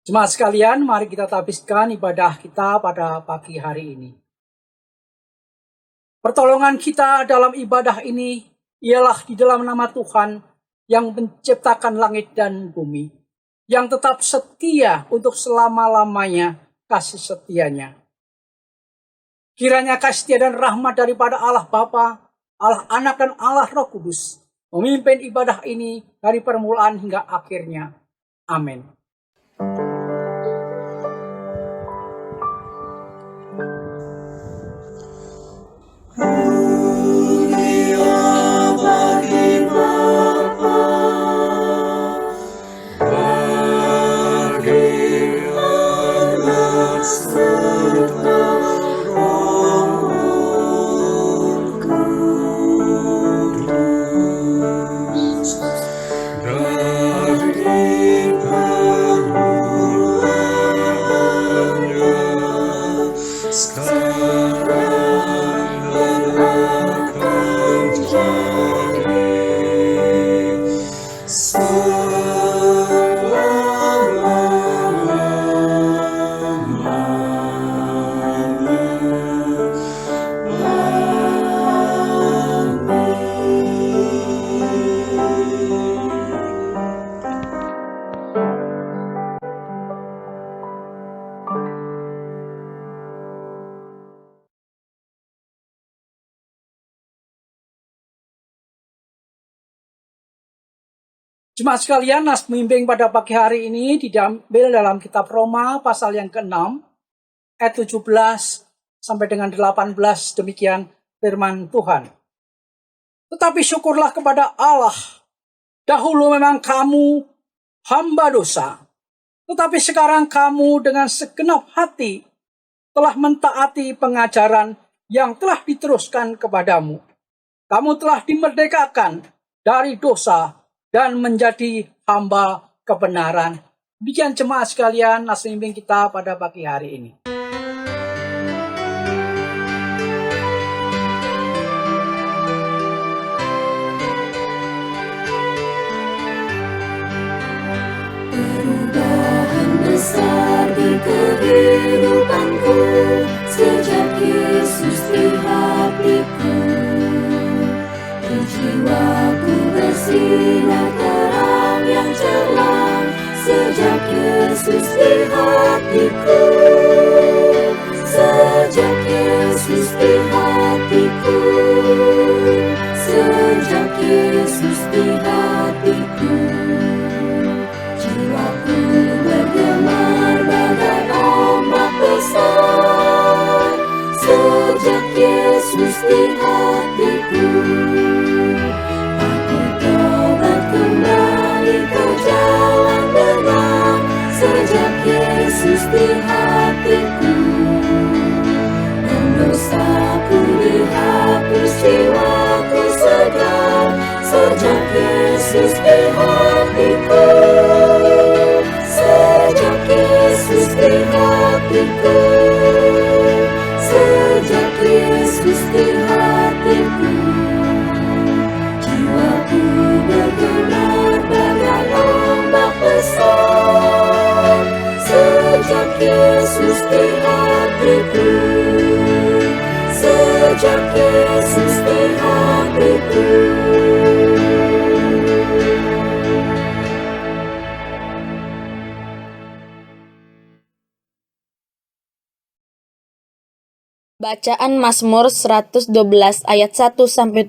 Jemaat sekalian, mari kita habiskan ibadah kita pada pagi hari ini. Pertolongan kita dalam ibadah ini ialah di dalam nama Tuhan yang menciptakan langit dan bumi, yang tetap setia untuk selama-lamanya kasih setianya. Kiranya kasih setia dan rahmat daripada Allah Bapa, Allah Anak dan Allah Roh Kudus memimpin ibadah ini dari permulaan hingga akhirnya. Amin. Jemaat sekalian, nas pembimbing pada pagi hari ini diambil dalam kitab Roma pasal yang ke-6, ayat 17 sampai dengan 18, demikian firman Tuhan. Tetapi syukurlah kepada Allah, dahulu memang kamu hamba dosa, tetapi sekarang kamu dengan segenap hati telah mentaati pengajaran yang telah diteruskan kepadamu. Kamu telah dimerdekakan dari dosa dan menjadi hamba kebenaran. Demikian jemaat sekalian, nas pembimbing kita pada pagi hari ini. Perubahan besar di kehidupanku sejak Yesus di hatiku. Jiwaku bersinar terang yang cemerlang sejak Yesus di hatiku. Sejak Yesus di hatiku. Sejak Yesus di hatiku. Jiwaku bergemar bagai ombak besar sejak Yesus di hatiku. Aku tobat kembali ke jalan benar sejak Yesus di hatiku. Dan dosaku dihapus, jiwaku segar sejak Yesus di hatiku. Sejak Yesus di hatiku. Sejak Yesus di hatiku. Jiwaku bergetar bagai ombak besar sejak Yesus di hatiku. Sejak Yesus di hatiku. Bacaan Mazmur 112 ayat 1-7.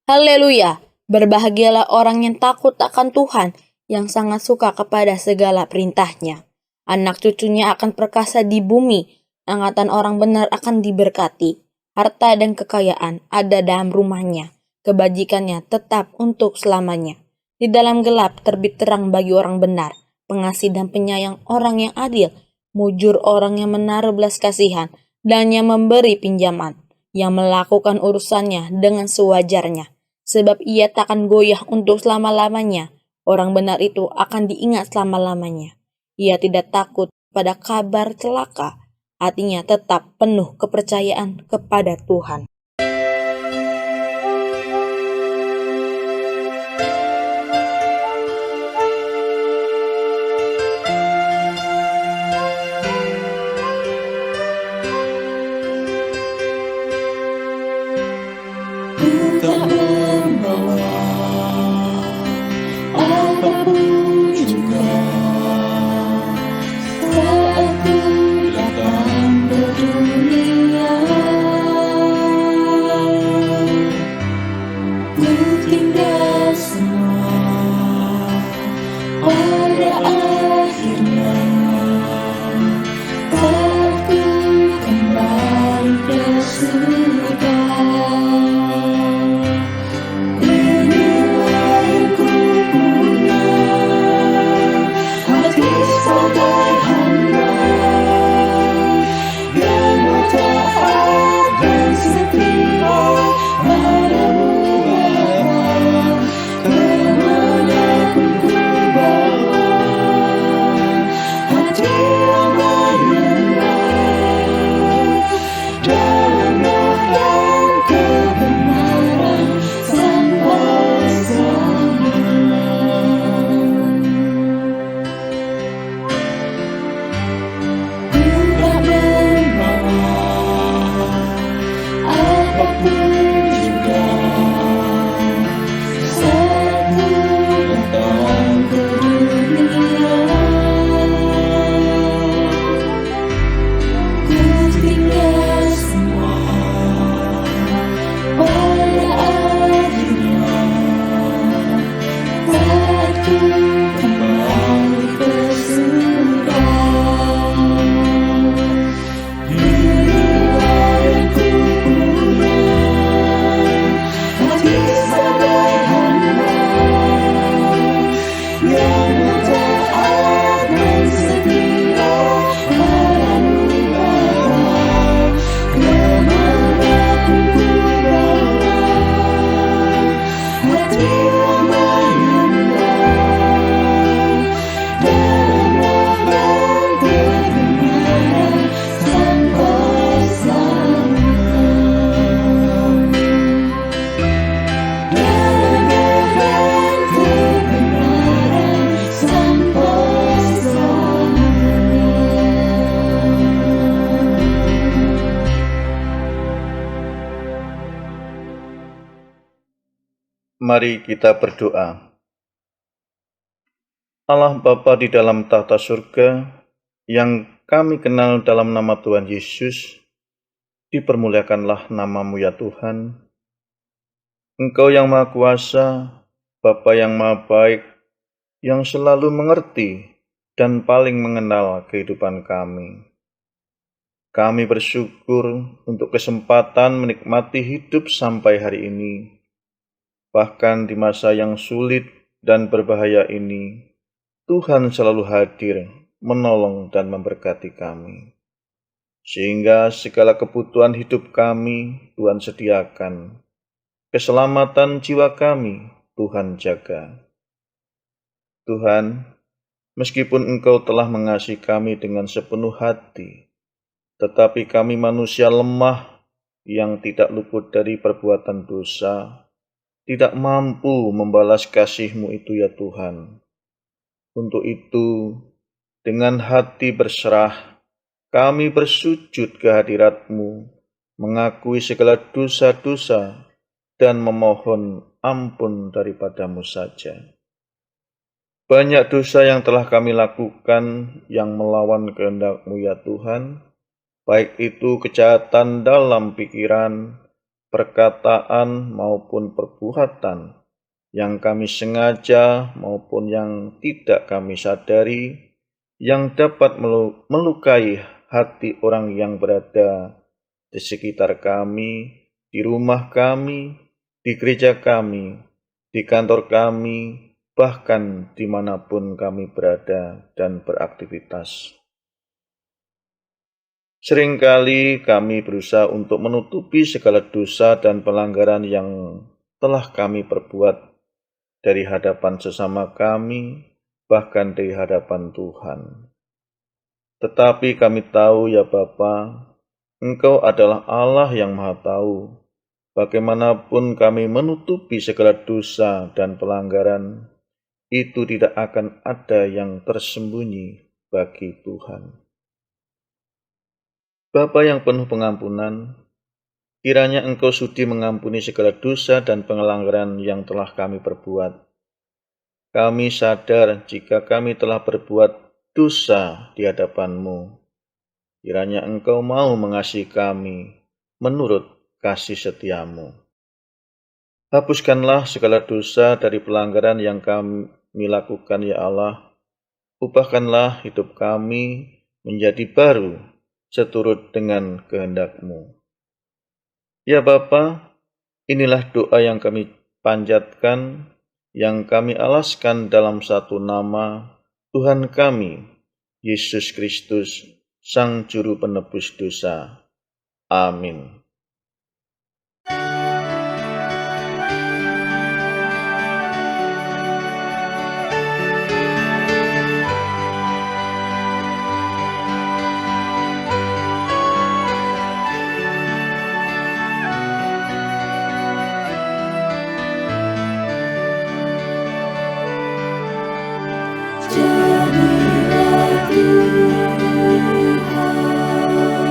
Haleluya! Berbahagialah orang yang takut akan Tuhan, yang sangat suka kepada segala perintahnya. Anak cucunya akan perkasa di bumi, angkatan orang benar akan diberkati. Harta dan kekayaan ada dalam rumahnya, kebajikannya tetap untuk selamanya. Di dalam gelap terbit terang bagi orang benar, pengasih dan penyayang orang yang adil, mujur orang yang menaruh belas kasihan, dan yang memberi pinjaman, yang melakukan urusannya dengan sewajarnya. Sebab ia takkan goyah untuk selama-lamanya, orang benar itu akan diingat selama-lamanya. Ia tidak takut pada kabar celaka, hatinya tetap penuh kepercayaan kepada Tuhan. Mari kita berdoa. Allah Bapa di dalam tahta surga, yang kami kenal dalam nama Tuhan Yesus, dipermuliakanlah nama-Mu ya Tuhan. Engkau yang Maha Kuasa, Bapa yang Maha Baik, yang selalu mengerti dan paling mengenal kehidupan kami. Kami bersyukur untuk kesempatan menikmati hidup sampai hari ini. Bahkan di masa yang sulit dan berbahaya ini, Tuhan selalu hadir, menolong dan memberkati kami. Sehingga segala kebutuhan hidup kami Tuhan sediakan. Keselamatan jiwa kami Tuhan jaga. Tuhan, meskipun Engkau telah mengasihi kami dengan sepenuh hati, tetapi kami manusia lemah yang tidak luput dari perbuatan dosa, tidak mampu membalas kasih-Mu itu ya Tuhan. Untuk itu, dengan hati berserah, kami bersujud ke hadirat-Mu, mengakui segala dosa-dosa, dan memohon ampun daripada-Mu saja. Banyak dosa yang telah kami lakukan yang melawan kehendak-Mu ya Tuhan, baik itu kejahatan dalam pikiran, perkataan maupun perbuatan, yang kami sengaja maupun yang tidak kami sadari, yang dapat melukai hati orang yang berada di sekitar kami, di rumah kami, di gereja kami, di kantor kami, bahkan dimanapun kami berada dan beraktivitas. Seringkali kami berusaha untuk menutupi segala dosa dan pelanggaran yang telah kami perbuat dari hadapan sesama kami, bahkan dari hadapan Tuhan. Tetapi kami tahu ya Bapa, Engkau adalah Allah yang Maha Tahu. Bagaimanapun kami menutupi segala dosa dan pelanggaran, itu tidak akan ada yang tersembunyi bagi Tuhan. Bapa yang penuh pengampunan, kiranya Engkau sudi mengampuni segala dosa dan pelanggaran yang telah kami perbuat. Kami sadar jika kami telah berbuat dosa di hadapan-Mu. Kiranya Engkau mau mengasihi kami menurut kasih setia-Mu. Hapuskanlah segala dosa dari pelanggaran yang kami lakukan ya Allah. Ubahkanlah hidup kami menjadi baru seturut dengan kehendak-Mu. Ya Bapa, inilah doa yang kami panjatkan, yang kami alaskan dalam satu nama, Tuhan kami, Yesus Kristus, Sang Juru Penebus dosa. Amin. Jadilah Tuhan, tolonglah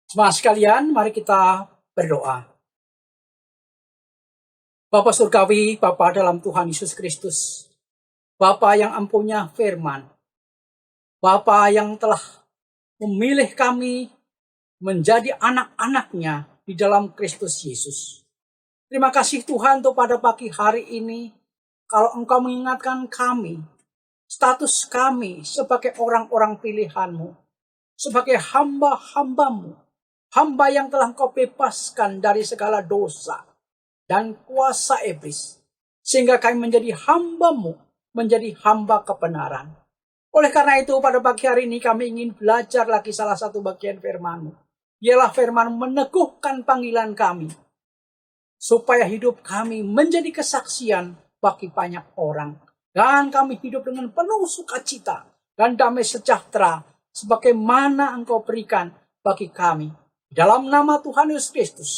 Jemaat sekalian, mari kita berdoa. Bapa Surgawi, Bapa dalam Tuhan Yesus Kristus, Bapa yang empunya firman, Bapa yang telah memilih kami menjadi anak-anaknya di dalam Kristus Yesus. Terima kasih Tuhan untuk pada pagi hari ini, kalau Engkau mengingatkan kami, status kami sebagai orang-orang pilihan-Mu, sebagai hamba-hamba-Mu, hamba yang telah Engkau bebaskan dari segala dosa dan kuasa iblis, sehingga kami menjadi hamba-Mu, menjadi hamba kebenaran. Oleh karena itu, pada pagi hari ini kami ingin belajar lagi salah satu bagian firman-Mu. Ialah firman meneguhkan panggilan kami, supaya hidup kami menjadi kesaksian bagi banyak orang. Dan kami hidup dengan penuh sukacita dan damai sejahtera, sebagaimana Engkau berikan bagi kami. Dalam nama Tuhan Yesus Kristus,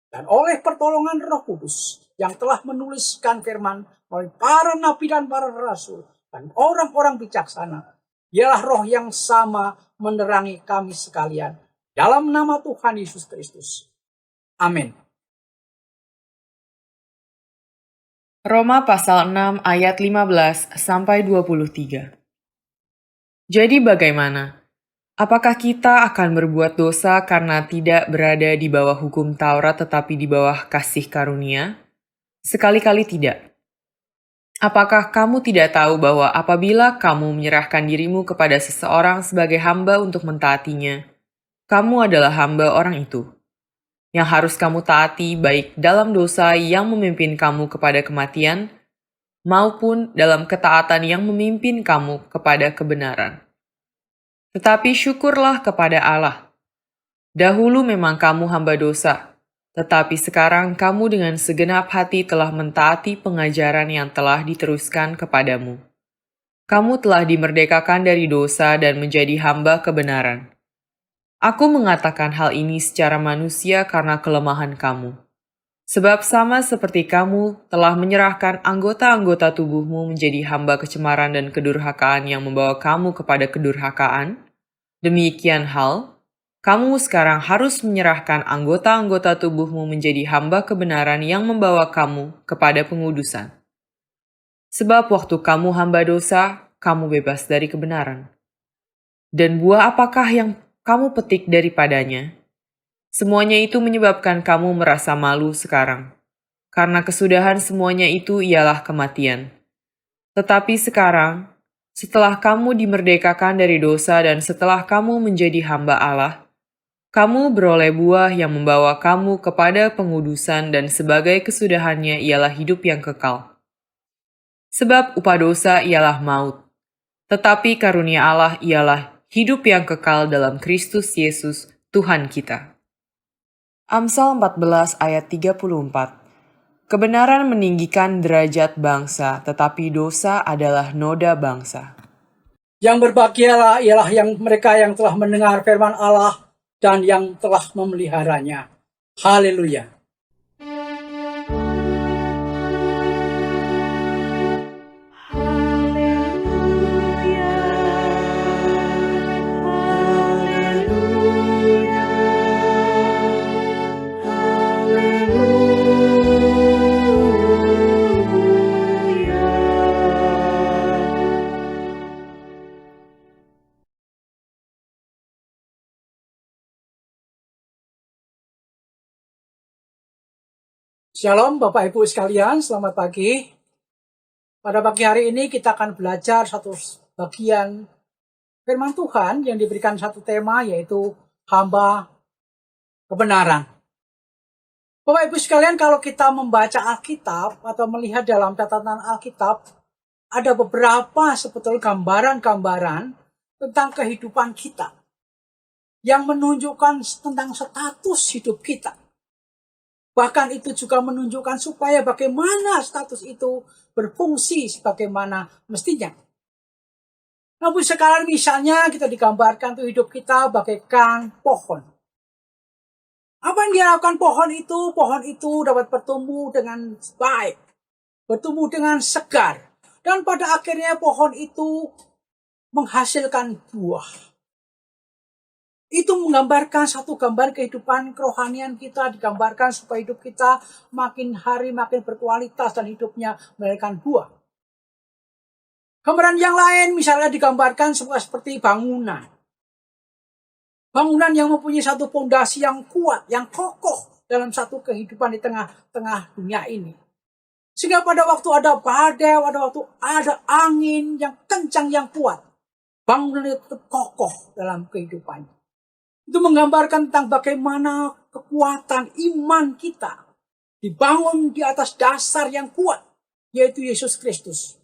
dan oleh pertolongan Roh Kudus yang telah menuliskan firman oleh para nabi dan para rasul dan orang-orang bijaksana, ialah Roh yang sama menerangi kami sekalian. Dalam nama Tuhan Yesus Kristus. Amin. Roma pasal 6 ayat 15 sampai 23. Jadi bagaimana? Apakah kita akan berbuat dosa karena tidak berada di bawah hukum Taurat tetapi di bawah kasih karunia? Sekali-kali tidak. Apakah kamu tidak tahu bahwa apabila kamu menyerahkan dirimu kepada seseorang sebagai hamba untuk mentaatinya, kamu adalah hamba orang itu, yang harus kamu taati baik dalam dosa yang memimpin kamu kepada kematian, maupun dalam ketaatan yang memimpin kamu kepada kebenaran. Tetapi syukurlah kepada Allah. Dahulu memang kamu hamba dosa, tetapi sekarang kamu dengan segenap hati telah mentaati pengajaran yang telah diteruskan kepadamu. Kamu telah dimerdekakan dari dosa dan menjadi hamba kebenaran. Aku mengatakan hal ini secara manusia karena kelemahan kamu. Sebab sama seperti kamu telah menyerahkan anggota-anggota tubuhmu menjadi hamba kecemaran dan kedurhakaan yang membawa kamu kepada kedurhakaan, demikian hal, kamu sekarang harus menyerahkan anggota-anggota tubuhmu menjadi hamba kebenaran yang membawa kamu kepada pengudusan. Sebab waktu kamu hamba dosa, kamu bebas dari kebenaran. Dan buah apakah yang kamu petik daripadanya? Semuanya itu menyebabkan kamu merasa malu sekarang. Karena kesudahan semuanya itu ialah kematian. Tetapi sekarang, setelah kamu dimerdekakan dari dosa dan setelah kamu menjadi hamba Allah, kamu beroleh buah yang membawa kamu kepada pengudusan dan sebagai kesudahannya ialah hidup yang kekal. Sebab upah dosa ialah maut, tetapi karunia Allah ialah hidup yang kekal dalam Kristus Yesus, Tuhan kita. Amsal 14 ayat 34. Kebenaran meninggikan derajat bangsa, tetapi dosa adalah noda bangsa. Yang berbahagialah ialah mereka yang telah mendengar firman Allah dan yang telah memeliharanya. Haleluya. Shalom Bapak Ibu sekalian, selamat pagi. Pada pagi hari ini kita akan belajar satu bagian firman Tuhan yang diberikan satu tema, yaitu hamba kebenaran. Bapak Ibu sekalian, kalau kita membaca Alkitab atau melihat dalam catatan Alkitab, ada beberapa sebetulnya gambaran-gambaran tentang kehidupan kita yang menunjukkan tentang status hidup kita. Bahkan itu juga menunjukkan supaya bagaimana status itu berfungsi sebagaimana mestinya. Namun sekarang misalnya kita digambarkan tuh hidup kita bagaikan pohon. Apa yang diharapkan pohon itu? Pohon itu dapat bertumbuh dengan baik, bertumbuh dengan segar. Dan pada akhirnya pohon itu menghasilkan buah. Itu menggambarkan satu gambar kehidupan kerohanian kita, digambarkan supaya hidup kita makin hari makin berkualitas dan hidupnya melahirkan buah. Gambaran yang lain misalnya digambarkan seperti bangunan. Bangunan yang mempunyai satu fondasi yang kuat, yang kokoh dalam satu kehidupan di tengah-tengah dunia ini. Sehingga pada waktu ada badai, pada waktu ada angin yang kencang, yang kuat, bangunan itu tetap kokoh dalam kehidupannya. Itu menggambarkan tentang bagaimana kekuatan iman kita dibangun di atas dasar yang kuat, yaitu Yesus Kristus.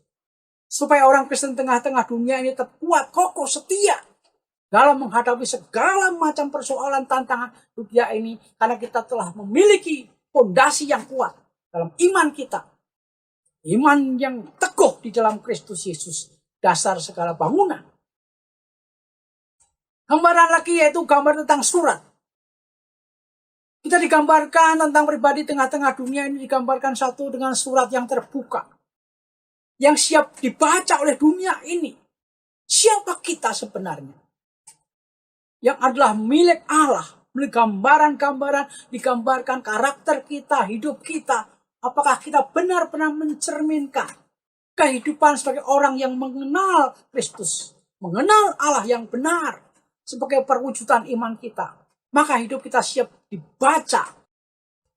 Supaya orang Kristen tengah-tengah dunia ini tetap kuat, kokoh, setia dalam menghadapi segala macam persoalan tantangan dunia ini, karena kita telah memiliki fondasi yang kuat dalam iman kita. Iman yang teguh di dalam Kristus Yesus, dasar segala bangunan. Gambaran lagi yaitu gambar tentang surat. Kita digambarkan tentang pribadi tengah-tengah dunia ini, digambarkan satu dengan surat yang terbuka, yang siap dibaca oleh dunia ini. Siapa kita sebenarnya? Yang adalah milik Allah. Milik gambaran-gambaran, digambarkan karakter kita, hidup kita. Apakah kita benar-benar mencerminkan kehidupan sebagai orang yang mengenal Kristus, mengenal Allah yang benar sebagai perwujudan iman kita. Maka hidup kita siap dibaca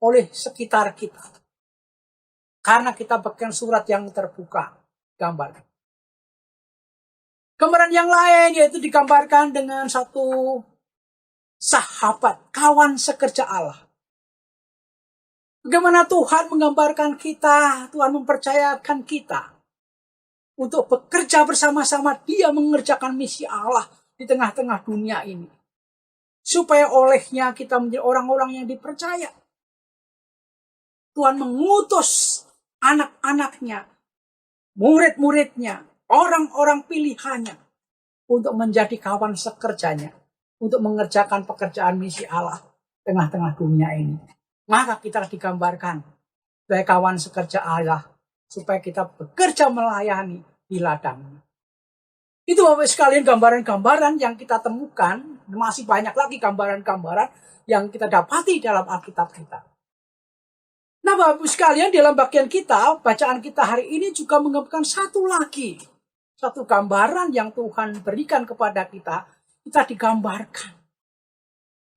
oleh sekitar kita. Karena kita bagian surat yang terbuka. Gambar. Gambaran yang lain yaitu digambarkan dengan satu sahabat, kawan sekerja Allah. Bagaimana Tuhan menggambarkan kita, Tuhan mempercayakan kita untuk bekerja bersama-sama, Dia mengerjakan misi Allah di tengah-tengah dunia ini. Supaya olehnya kita menjadi orang-orang yang dipercaya. Tuhan mengutus anak-anaknya, murid-muridnya, orang-orang pilihannya untuk menjadi kawan sekerjanya, untuk mengerjakan pekerjaan misi Allah tengah-tengah dunia ini. Maka kita digambarkan sebagai kawan sekerja Allah, supaya kita bekerja melayani di ladangnya. Itu Bapak sekalian gambaran-gambaran yang kita temukan, masih banyak lagi gambaran-gambaran yang kita dapati dalam Alkitab kita. Nah Bapak sekalian, dalam bagian kita, bacaan kita hari ini juga menggambarkan satu lagi. Satu gambaran yang Tuhan berikan kepada kita, kita digambarkan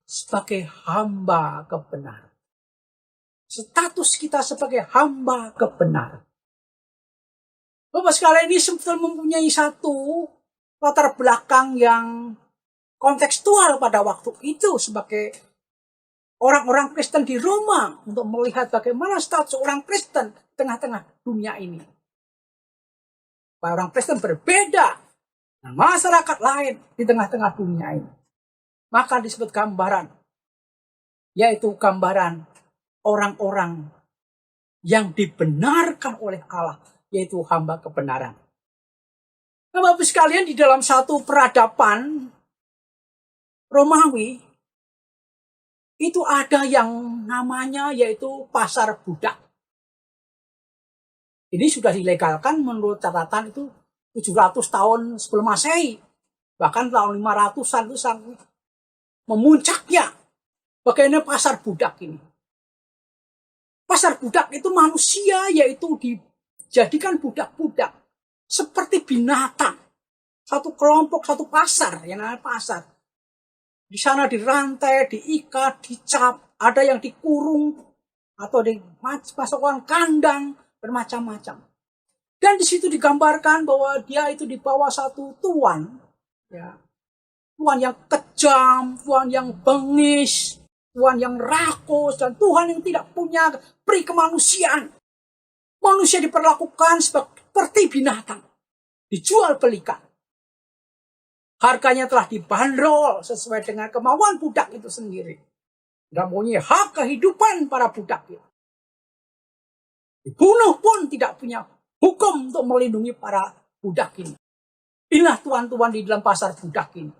sebagai hamba kebenaran. Status kita sebagai hamba kebenaran. Bapak sekalian, ini sebetulnya mempunyai satu latar belakang yang kontekstual pada waktu itu sebagai orang-orang Kristen di Roma untuk melihat bagaimana status orang Kristen di tengah-tengah dunia ini. Orang Kristen berbeda dengan masyarakat lain di tengah-tengah dunia ini. Maka disebut gambaran, yaitu gambaran orang-orang yang dibenarkan oleh Allah, yaitu hamba kebenaran. Nah, Bapak sekalian, di dalam satu peradaban Romawi, itu ada yang namanya yaitu pasar budak. Ini sudah dilegalkan menurut catatan itu 700 tahun sebelum Masehi. Bahkan tahun 500-an itu sampai memuncaknya. Bagaimana pasar budak ini? Pasar budak itu manusia yaitu dijadikan budak-budak. Seperti binatang. Satu kelompok, satu pasar. Yang namanya pasar. Di sana dirantai, diikat, dicap. Ada yang dikurung. Atau dimasukkan kandang. Bermacam-macam. Dan di situ digambarkan bahwa dia itu di bawah satu tuan. Ya. Tuan yang kejam, tuan yang bengis, Tuhan yang rakus, dan Tuhan yang tidak punya peri kemanusiaan. Manusia diperlakukan seperti binatang. Dijual belikan. Harganya telah dibanderol sesuai dengan kemauan budak itu sendiri. Tidak punya hak kehidupan para budak itu. Dibunuh pun tidak punya hukum untuk melindungi para budak ini. Inilah tuan-tuan di dalam pasar budak ini.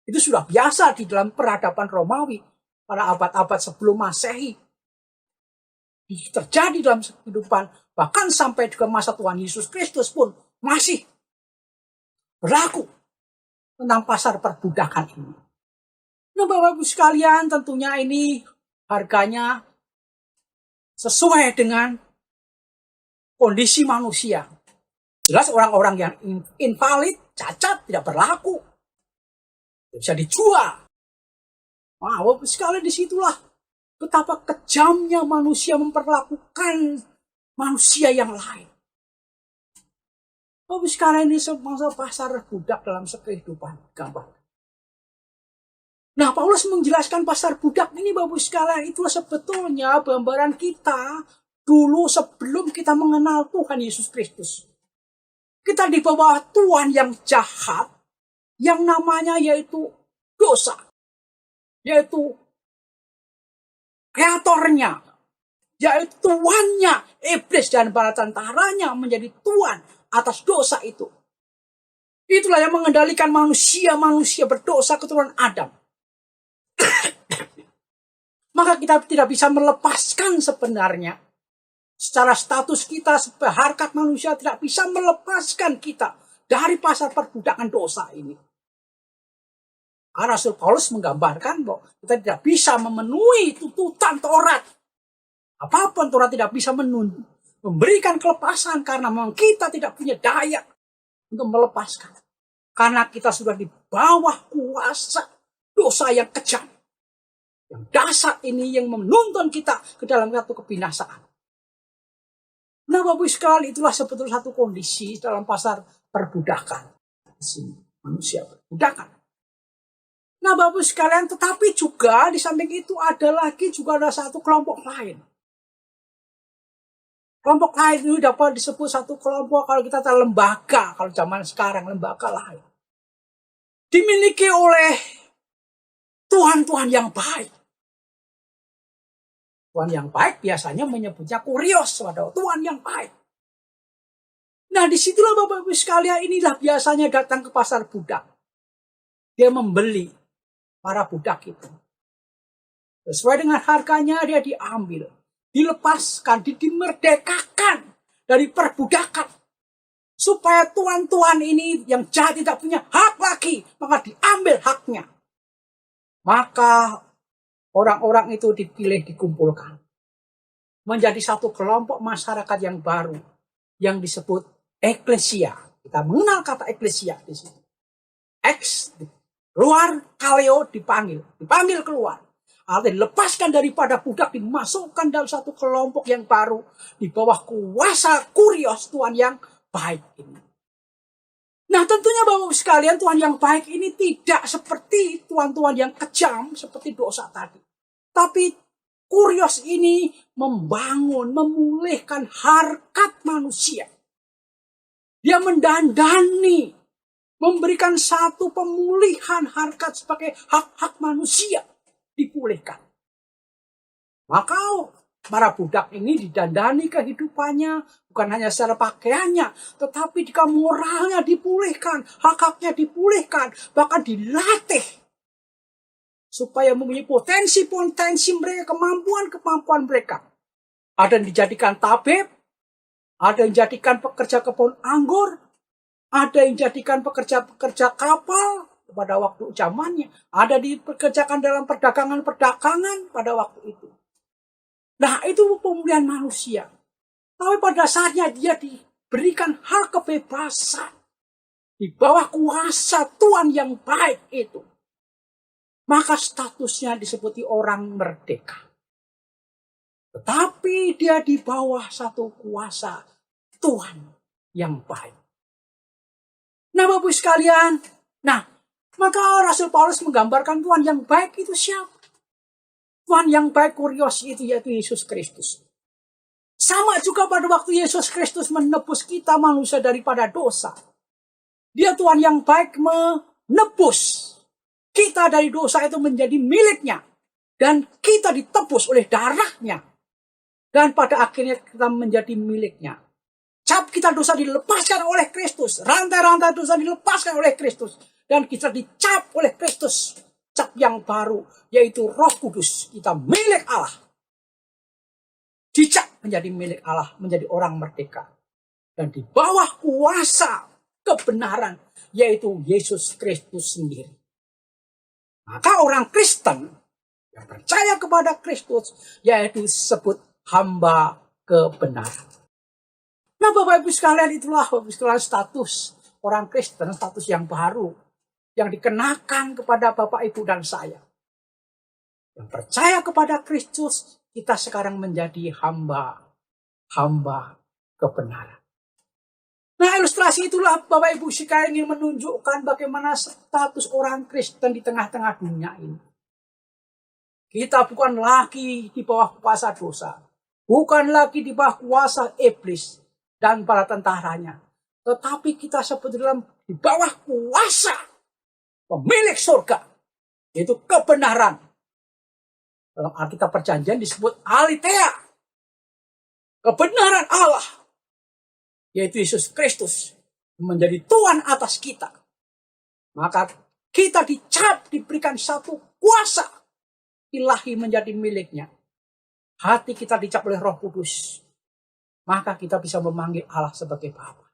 Itu sudah biasa di dalam peradaban Romawi pada abad-abad sebelum Masehi. Terjadi dalam kehidupan, bahkan sampai ke masa Tuhan Yesus Kristus pun masih berlaku tentang pasar perbudakan ini. Nah, Bapak Ibu sekalian, tentunya ini harganya sesuai dengan kondisi manusia. Jelas orang-orang yang invalid, cacat, tidak berlaku, tidak bisa dijual. Nah, Bapak Ibu sekalian, disitulah betapa kejamnya manusia memperlakukan manusia yang lain. Bapak Ibu sekalian, ini semasa pasar budak dalam kehidupan gambar. Nah, Paulus menjelaskan pasar budak ini, Bapak Ibu sekalian, itulah sebetulnya gambaran kita dulu sebelum kita mengenal Tuhan Yesus Kristus. Kita di bawah tuan yang jahat, yang namanya yaitu dosa, yaitu kreatornya, yaitu tuannya, iblis dan bala tentaranya menjadi tuan atas dosa itu. Itulah yang mengendalikan manusia berdosa keturunan Adam. Maka kita tidak bisa melepaskan sebenarnya. Secara status kita sebagai harkat manusia tidak bisa melepaskan kita dari pasar perbudakan dosa ini. Karena Rasul Paulus menggambarkan bahwa kita tidak bisa memenuhi tuntutan Taurat. Apapun Taurat tidak bisa memberikan kelepasan karena memang kita tidak punya daya untuk melepaskan. Karena kita sudah di bawah kuasa dosa yang kejam. Yang dasar ini yang menuntun kita ke dalam satu kebinasaan. Nah, Bapak Ibu sekalian, itulah sebetulnya satu kondisi dalam pasar perbudakan. Di sini manusia perbudakan. Nah, Bapak Ibu sekalian, tetapi juga di samping itu ada satu kelompok lain. Kelompok lain itu dapat disebut satu kelompok kalau kita tahu lembaga, kalau zaman sekarang lembaga lain. Dimiliki oleh tuhan-tuhan yang baik. Tuhan yang baik biasanya menyebutnya kurios, waduh, Tuhan yang baik. Nah, disitulah Bapak Ibu sekalian, inilah biasanya datang ke pasar budak. Dia membeli para budak itu. Sesuai dengan harganya dia diambil, dilepaskan, dimerdekakan dari perbudakan. Supaya tuan-tuan ini yang jahat tidak punya hak lagi, maka diambil haknya. Maka orang-orang itu dipilih, dikumpulkan. Menjadi satu kelompok masyarakat yang baru. Yang disebut eklesia. Kita mengenal kata eklesia di sini. Eks, keluar, kaleo, dipanggil. Dipanggil keluar. Artinya dilepaskan daripada budak, dimasukkan dalam satu kelompok yang baru. Di bawah kuasa kurios Tuhan yang baik ini. Nah, tentunya Bapak-Ibu sekalian, Tuhan yang baik ini tidak seperti Tuhan-Tuhan yang kejam seperti dosa tadi. Tapi kurios ini membangun, memulihkan harkat manusia. Dia mendandani, memberikan satu pemulihan harkat sebagai hak-hak manusia dipulihkan. Maka para budak ini didandani kehidupannya, bukan hanya secara pakaiannya, tetapi jika moralnya dipulihkan, hak-haknya dipulihkan, bahkan dilatih. Supaya mempunyai potensi-potensi mereka, kemampuan-kemampuan mereka. Ada yang dijadikan tabib, ada yang dijadikan pekerja kebun anggur, ada yang dijadikan pekerja-pekerja kapal pada waktu zamannya, ada dipekerjakan dalam perdagangan-perdagangan pada waktu itu. Nah, itu pemulihan manusia. Tapi pada saatnya dia diberikan hak kebebasan. Di bawah kuasa Tuhan yang baik itu. Maka statusnya disebut orang merdeka. Tetapi dia di bawah satu kuasa Tuhan yang baik. Nah, Bapak-Ibu sekalian. Nah, maka Rasul Paulus menggambarkan Tuhan yang baik itu siapa? Tuhan yang baik kurios itu yaitu Yesus Kristus. Sama juga pada waktu Yesus Kristus menebus kita manusia daripada dosa. Dia Tuhan yang baik menebus kita dari dosa itu menjadi miliknya. Dan kita ditebus oleh darahnya. Dan pada akhirnya kita menjadi miliknya. Cap kita dosa dilepaskan oleh Kristus. Rantai-rantai dosa dilepaskan oleh Kristus. Dan kita dicap oleh Kristus. Cap yang baru, yaitu Roh Kudus. Kita milik Allah. Dicap menjadi milik Allah, menjadi orang merdeka. Dan di bawah kuasa kebenaran, yaitu Yesus Kristus sendiri. Maka orang Kristen yang percaya kepada Kristus, yaitu disebut hamba kebenaran. Nah Bapak Ibu sekalian, itulah Bapak Ibu sekalian status orang Kristen, status yang baru, yang dikenakan kepada Bapak Ibu dan saya. Yang percaya kepada Kristus, kita sekarang menjadi hamba kebenaran. Nah ilustrasi itulah Bapak Ibu sekalian ingin menunjukkan bagaimana status orang Kristen di tengah-tengah dunia ini. Kita bukan lagi di bawah kuasa dosa. Bukan lagi di bawah kuasa iblis dan para tentaranya. Tetapi kita sebetulnya di bawah kuasa pemilik surga. Yaitu kebenaran. Dalam Alkitab Perjanjian disebut Aletheia. Kebenaran Allah. Yaitu Yesus Kristus. Menjadi Tuhan atas kita. Maka kita diberikan satu kuasa ilahi menjadi miliknya. Hati kita dicap oleh Roh Kudus. Maka kita bisa memanggil Allah sebagai Bapa.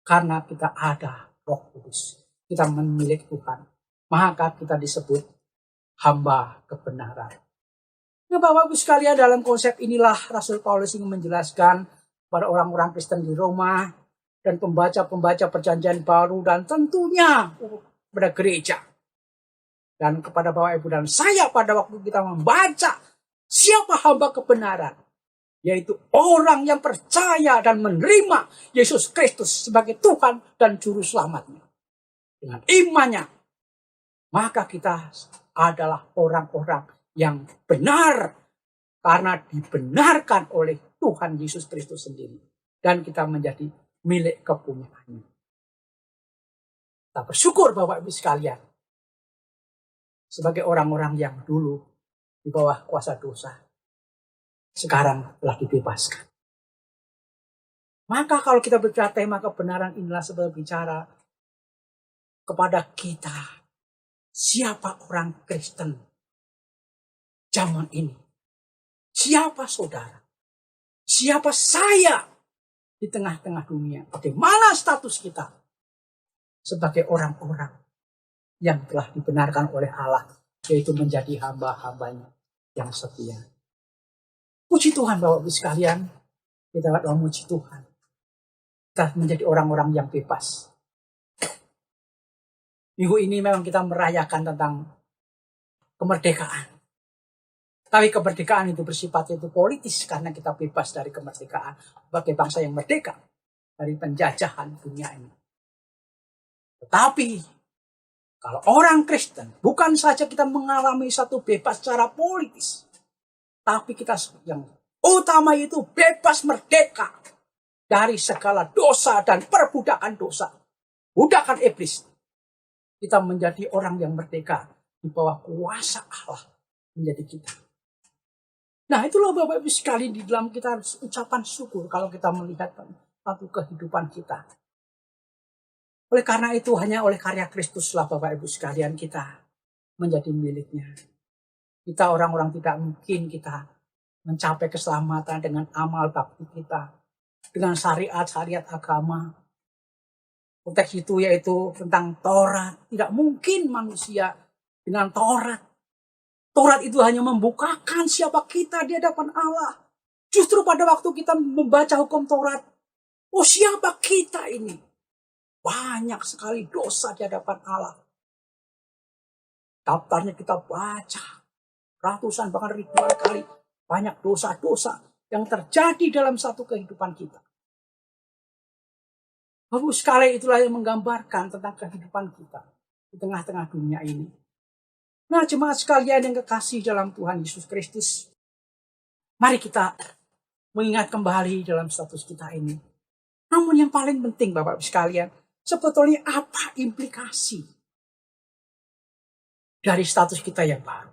Karena kita ada Roh Kudus. Kita memiliki Tuhan. Maka kita disebut hamba kebenaran. Nah Bapak Ibu sekalian, dalam konsep inilah Rasul Paulus ingin menjelaskan pada orang-orang Kristen di Roma dan pembaca-pembaca Perjanjian Baru dan tentunya pada gereja. Dan kepada Bapak Ibu dan saya pada waktu kita membaca siapa hamba kebenaran. Yaitu orang yang percaya dan menerima Yesus Kristus sebagai Tuhan dan Juru Selamatnya. Dengan imannya, maka kita adalah orang-orang yang benar. Karena dibenarkan oleh Tuhan Yesus Kristus sendiri. Dan kita menjadi milik kepunyaannya. Kita bersyukur Bapak Ibu sekalian. Sebagai orang-orang yang dulu di bawah kuasa dosa. Sekarang telah dibebaskan. Maka kalau kita berbicara tema kebenaran, inilah sebagai bicara kepada kita. Siapa orang Kristen zaman ini? Siapa saudara? Siapa saya di tengah-tengah dunia? Bagaimana status kita sebagai orang-orang yang telah dibenarkan oleh Allah, yaitu menjadi hamba-hambanya yang setia. Puji Tuhan Bapak Ibu sekalian, kita memuji Tuhan. Kita menjadi orang-orang yang bebas. Minggu ini memang kita merayakan tentang kemerdekaan. Tapi kemerdekaan itu bersifat itu politis karena kita bebas dari kemerdekaan sebagai bangsa yang merdeka dari penjajahan dunia ini. Tetapi kalau orang Kristen, bukan saja kita mengalami satu bebas secara politis. Tapi kita yang utama itu bebas merdeka dari segala dosa dan perbudakan dosa. Budakan iblis. Kita menjadi orang yang merdeka di bawah kuasa Allah menjadi kita. Nah itulah Bapak Ibu sekalian di dalam kita ucapan syukur kalau kita melihat satu kehidupan kita. Oleh karena itu hanya oleh karya Kristuslah Bapak Ibu sekalian kita menjadi miliknya. Kita orang-orang tidak mungkin kita mencapai keselamatan dengan amal bakti kita. Dengan syariat-syariat agama. Konteks itu yaitu tentang Taurat. Tidak mungkin manusia dengan Taurat. Taurat itu hanya membukakan siapa kita di hadapan Allah. Justru pada waktu kita membaca hukum Taurat. Oh siapa kita ini? Banyak sekali dosa di hadapan Allah. Daftarnya kita baca. Ratusan bahkan ribuan kali. Banyak dosa-dosa yang terjadi dalam satu kehidupan kita. Bapak sekali itulah yang menggambarkan tentang kehidupan kita. Di tengah-tengah dunia ini. Nah jemaat sekalian yang kekasih dalam Tuhan Yesus Kristus. Mari kita mengingat kembali dalam status kita ini. Namun yang paling penting Bapak sekalian. Sebetulnya apa implikasi dari status kita yang baru.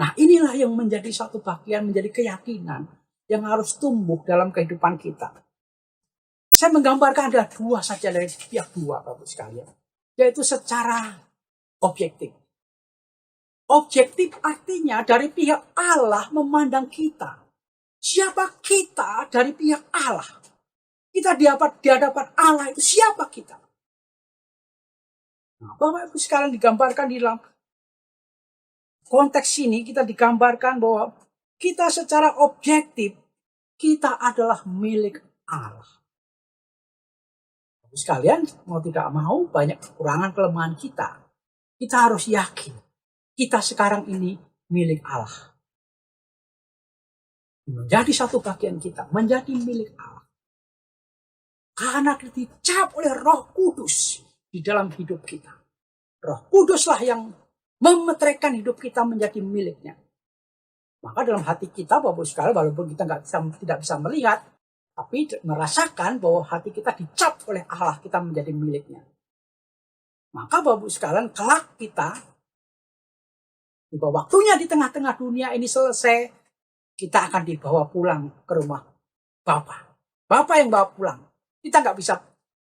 Nah inilah yang menjadi satu bagian, menjadi keyakinan yang harus tumbuh dalam kehidupan kita. Saya menggambarkan ada dua saja dari pihak dua Bapak sekalian. Yaitu secara objektif. Objektif artinya dari pihak Allah memandang kita. Siapa kita dari pihak Allah? Kita di hadapan Allah itu siapa kita? Nah, Bapak Ibu sekalian, digambarkan di dalam konteks ini, kita digambarkan bahwa kita secara objektif, kita adalah milik Allah. Bapak Ibu sekalian, mau tidak mau, banyak kekurangan kelemahan kita. Kita harus yakin, kita sekarang ini milik Allah. Menjadi satu bagian kita, menjadi milik Allah. Karena dicap oleh Roh Kudus di dalam hidup kita. Roh Kuduslah yang memeteraikan hidup kita menjadi miliknya. Maka dalam hati kita, Bapak sekalian, walaupun kita tidak bisa melihat, tapi merasakan bahwa hati kita dicap oleh Allah, kita menjadi miliknya. Maka Bapak sekalian, kelak kita, tiba waktunya di tengah-tengah dunia ini selesai, kita akan dibawa pulang ke rumah Bapa. Bapa yang bawa pulang. Kita nggak bisa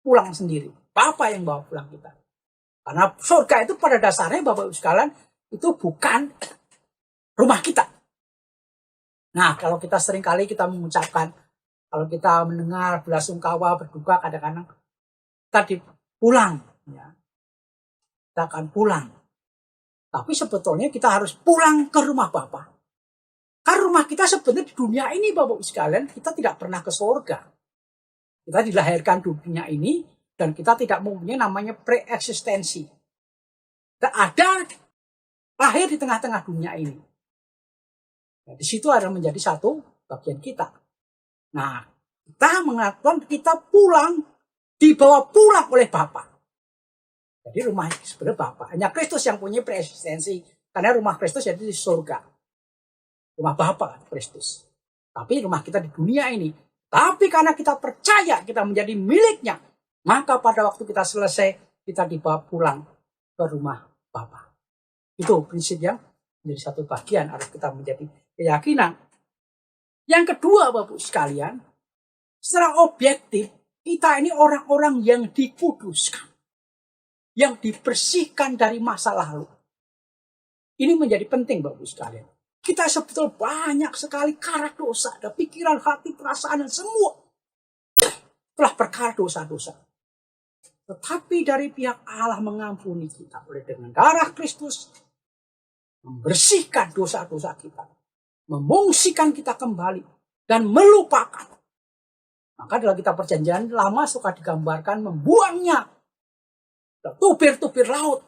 pulang sendiri. Bapa yang bawa pulang kita. Karena surga itu pada dasarnya, Bapak Ibu sekalian, itu bukan rumah kita. Nah, kalau kita seringkali kita mengucapkan, kalau kita mendengar belasungkawa, berduka, kadang-kadang kita pulang. Ya. Kita akan pulang. Tapi sebetulnya kita harus pulang ke rumah Bapa. Karena rumah kita sebenarnya di dunia ini, Bapak Ibu sekalian, kita tidak pernah ke surga. Kita dilahirkan di dunia ini, dan kita tidak mempunyai namanya preeksistensi. Kita ada lahir di tengah-tengah dunia ini. Nah, di situ ada menjadi satu bagian kita. Nah, kita mengatakan kita pulang, dibawa pulang oleh Bapa. Jadi rumah sebenarnya Bapa. Hanya Kristus yang punya preeksistensi. Karena rumah Kristus jadi di surga. Rumah Bapa Kristus. Tapi rumah kita di dunia ini. Tapi karena kita percaya kita menjadi miliknya, maka pada waktu kita selesai, kita dibawa pulang ke rumah Bapa. Itu prinsip yang menjadi satu bagian harus kita menjadi keyakinan. Yang kedua, Bapak sekalian, secara objektif, kita ini orang-orang yang dikuduskan. Yang dibersihkan dari masa lalu. Ini menjadi penting, Bapak sekalian. Kita sebetulnya banyak sekali karat dosa, ada pikiran, hati, perasaan, dan semua telah perkara dosa-dosa. Tetapi dari pihak Allah mengampuni kita oleh dengan darah Kristus, membersihkan dosa-dosa kita, memungsikan kita kembali, dan melupakan. Maka dalam kitab Perjanjian Lama suka digambarkan membuangnya tubir-tubir laut.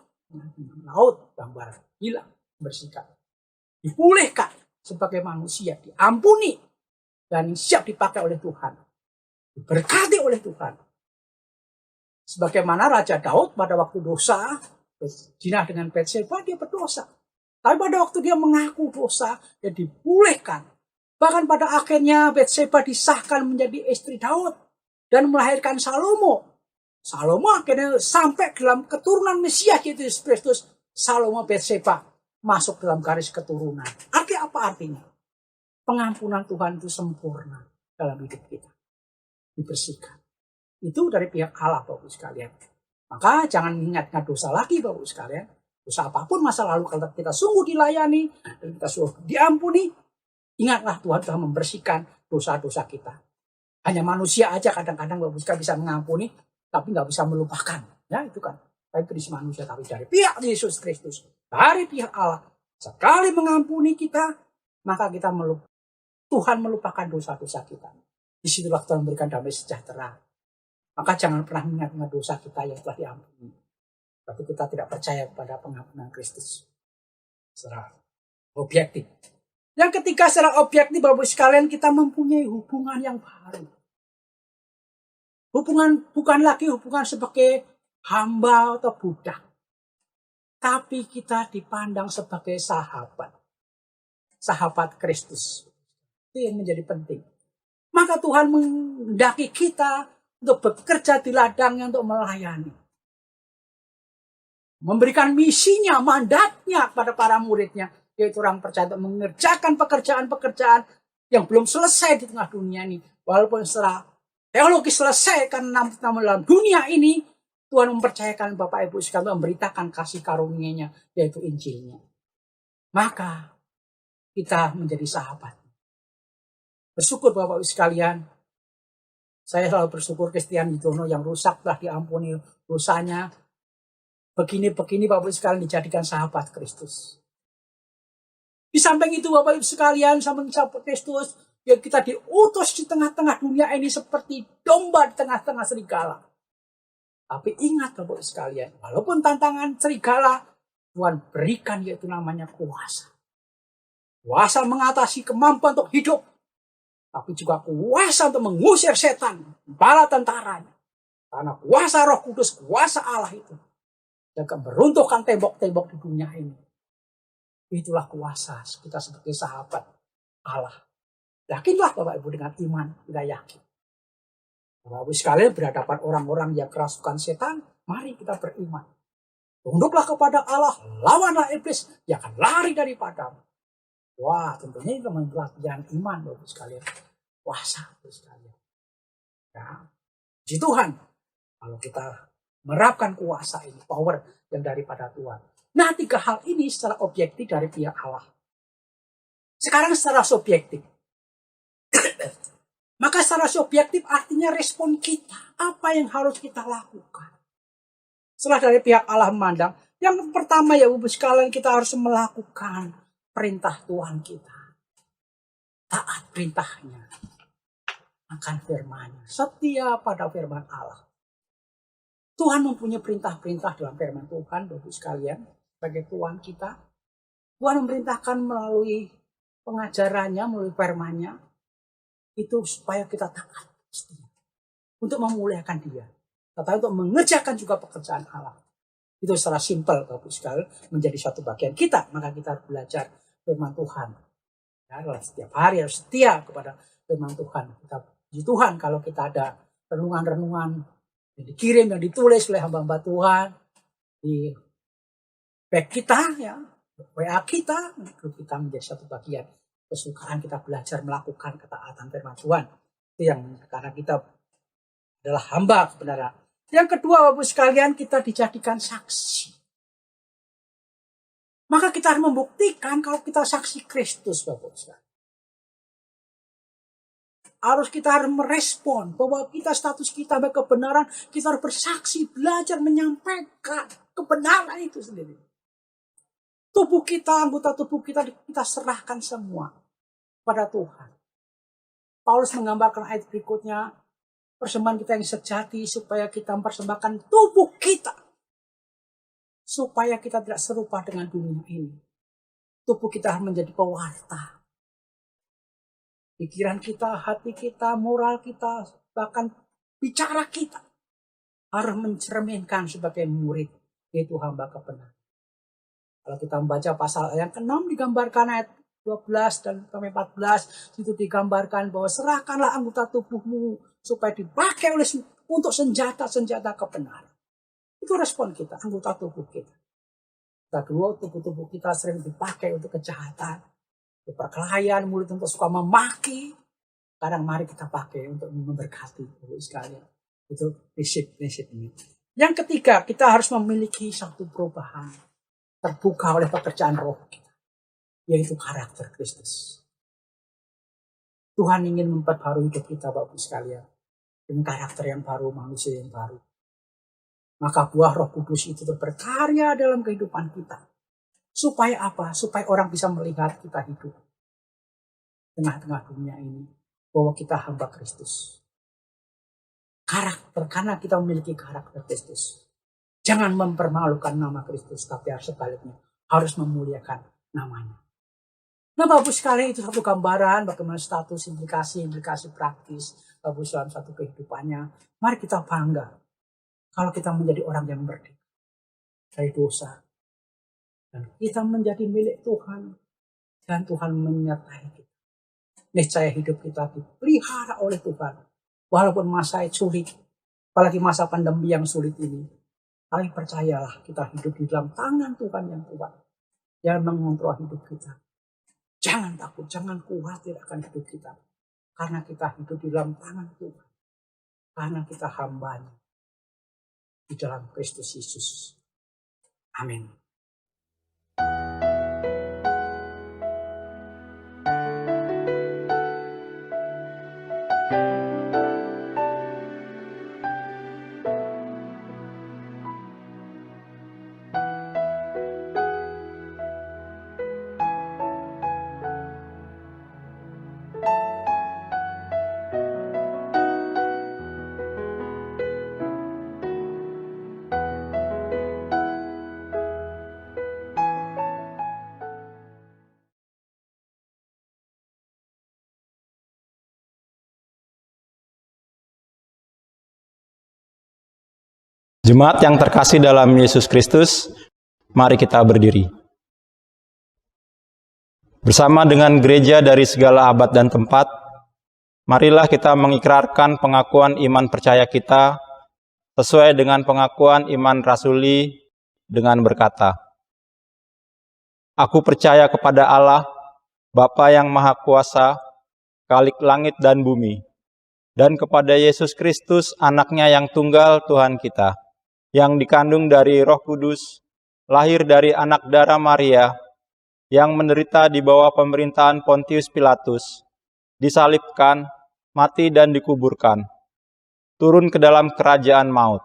Laut gambar hilang, bersihkan. Dipulihkan sebagai manusia, diampuni dan siap dipakai oleh Tuhan, diberkati oleh Tuhan. Sebagaimana Raja Daud pada waktu dosa, zina dengan Batseba, dia berdosa. Tapi pada waktu dia mengaku dosa, dia dipulihkan. Bahkan pada akhirnya Batseba disahkan menjadi istri Daud dan melahirkan Salomo. Salomo akhirnya sampai dalam keturunan Mesias Yesus Kristus. Salomo Batseba masuk dalam garis keturunan. Apa artinya? Pengampunan Tuhan itu sempurna dalam hidup kita. Dibersihkan. Itu dari pihak Allah, Bapak sekalian. Maka jangan ingat-ingat dosa lagi, Bapak sekalian. Dosa apapun masa lalu, kalau kita sungguh dilayani, dan kita sungguh diampuni, ingatlah Tuhan telah membersihkan dosa-dosa kita. Hanya manusia aja kadang-kadang Bapak sekalian bisa mengampuni, tapi nggak bisa melupakan. Ya, itu kan. Tapi prinsip manusia, tapi dari pihak Yesus Kristus. Dari pihak Allah, sekali mengampuni kita, maka kita Tuhan melupakan dosa-dosa kita. Disitulah Tuhan memberikan damai sejahtera. Maka jangan pernah mengingat dosa kita yang telah diampuni. Berarti kita tidak percaya kepada pengampunan Kristus secara objektif. Yang ketiga, secara objektif, Bapak sekalian, kita mempunyai hubungan yang baru. Hubungan bukan lagi hubungan sebagai hamba atau budak. Tapi kita dipandang sebagai sahabat. Sahabat Kristus. Itu yang menjadi penting. Maka Tuhan menghendaki kita untuk bekerja di ladangnya untuk melayani. Memberikan misinya, mandatnya kepada para muridnya. Yaitu orang percaya untuk mengerjakan pekerjaan-pekerjaan yang belum selesai di tengah dunia ini. Walaupun secara teologis selesai karena dalam dunia ini, Tuhan mempercayakan Bapak Ibu sekalian memberitakan kasih karunia-Nya, yaitu Injilnya. Maka kita menjadi sahabat. Bersyukur Bapak Ibu sekalian. Saya selalu bersyukur Kristian Widono yang rusak telah diampuni dosanya. begini Bapak Ibu sekalian dijadikan sahabat Kristus. Di samping itu Bapak Ibu sekalian, samping sahabat Kristus, ya kita diutus di tengah-tengah dunia ini seperti domba di tengah-tengah serigala. Tapi ingat Bapak Ibu sekalian, walaupun tantangan serigala, Tuhan berikan yaitu namanya kuasa. Kuasa mengatasi kemampuan untuk hidup. Tapi juga kuasa untuk mengusir setan, bala tentaranya. Karena kuasa Roh Kudus, kuasa Allah itu yang akan meruntuhkan tembok-tembok di dunia ini. Itulah kuasa kita sebagai sahabat Allah. Yakinlah Bapak Ibu dengan iman, kita yakin. Bapak Ibu sekalian berhadapan orang-orang yang kerasukan setan, mari kita beriman. Tunduklah kepada Allah, lawanlah iblis, dia akan lari daripadamu. Wah, tentunya itu latihan iman Bapak Ibu sekalian. Kuasa Bapak Ibu sekalian. Ya, puji Tuhan. Kalau kita menerapkan kuasa ini, power yang daripada Tuhan. Nah, 3 hal ini secara objektif dari pihak Allah. Sekarang secara subjektif. Maka secara subjektif artinya respon kita. Apa yang harus kita lakukan? Setelah dari pihak Allah memandang, yang pertama ya Bapak sekalian, kita harus melakukan perintah Tuhan kita. Taat perintahnya. Akan firman-Nya. Setia pada firman Allah. Tuhan mempunyai perintah-perintah dalam firman Tuhan Bapak sekalian. Sebagai Tuhan kita. Tuhan memerintahkan melalui pengajarannya, melalui firman-Nya. Itu supaya kita taat. Untuk memuliakan Dia. Tetapi untuk mengerjakan juga pekerjaan Allah. Itu secara simpel Bapak sekalian menjadi satu bagian kita. Maka kita harus belajar firman Tuhan. Ya, setiap hari harus setia kepada firman Tuhan. Kita puji Tuhan kalau kita ada renungan-renungan yang dikirim, yang ditulis oleh hamba-hamba Tuhan di back kita, ya, WA kita, grup kita menjadi satu bagian kesukaan kita belajar melakukan ketaatan firman Tuhan. Itu yang karena kita adalah hamba kebenaran. Yang kedua Bapak sekalian, kita dijadikan saksi. Maka kita harus membuktikan kalau kita saksi Kristus Bapak sekalian. Kita harus merespon bahwa kita status kita sebagai kebenaran, kita harus bersaksi, belajar menyampaikan kebenaran itu sendiri. Tubuh kita, anggota tubuh kita serahkan semua pada Tuhan. Paulus menggambarkan ayat berikutnya, persembahan kita yang sejati supaya kita mempersembahkan tubuh kita. Supaya kita tidak serupa dengan dunia ini. Tubuh kita harus menjadi pewarta. Pikiran kita, hati kita, moral kita, bahkan bicara kita harus mencerminkan sebagai murid, yaitu hamba kebenaran. Kalau kita membaca pasal yang ke-6 digambarkan ayat 12 dan sampai 14, itu digambarkan bahwa serahkanlah anggota tubuhmu supaya dipakai untuk senjata-senjata kebenaran. Itu respon kita, anggota tubuh kita. Kedua, tubuh kita sering dipakai untuk kejahatan, perkelahian, mulut untuk suka memaki. Kadang mari kita pakai untuk memberkati Bapak sekalian. Itu prinsip-prinsip ini. Yang ketiga, kita harus memiliki satu perubahan terbuka oleh pekerjaan roh kita, yaitu karakter Kristus. Tuhan ingin memperbarui hidup kita Bapak sekalian dengan karakter yang baru, manusia yang baru. Maka buah Roh Kudus itu berkarya dalam kehidupan kita. Supaya apa? Supaya orang bisa melihat kita hidup tengah-tengah dunia ini. Bahwa kita hamba Kristus. Karakter, karena kita memiliki karakter Kristus. Jangan mempermalukan nama Kristus, tapi harus sebaliknya. Harus memuliakan namanya. Nah Bapak sekalian, itu satu gambaran bagaimana status, implikasi praktis Bapak dalam satu kehidupannya. Mari kita bangga. Kalau kita menjadi orang yang merdeka dari dosa. Dan kita menjadi milik Tuhan. Dan Tuhan menyertai kita. Niscaya hidup kita dipelihara oleh Tuhan. Walaupun masa sulit. Apalagi masa pandemi yang sulit ini. Tapi percayalah kita hidup di dalam tangan Tuhan yang kuat. Yang mengontrol hidup kita. Jangan takut, jangan khawatir akan hidup kita. Karena kita hidup di dalam tangan Tuhan. Karena kita hambanya. Di dalam Kristus Yesus. Amin. Jemaat yang terkasih dalam Yesus Kristus, mari kita berdiri. Bersama dengan gereja dari segala abad dan tempat, marilah kita mengikrarkan pengakuan iman percaya kita sesuai dengan pengakuan iman rasuli dengan berkata, Aku percaya kepada Allah, Bapa yang Maha Kuasa, Khalik langit dan bumi, dan kepada Yesus Kristus, Anaknya yang tunggal Tuhan kita, yang dikandung dari Roh Kudus, lahir dari anak darah Maria, yang menderita di bawah pemerintahan Pontius Pilatus, disalibkan, mati dan dikuburkan, turun ke dalam kerajaan maut.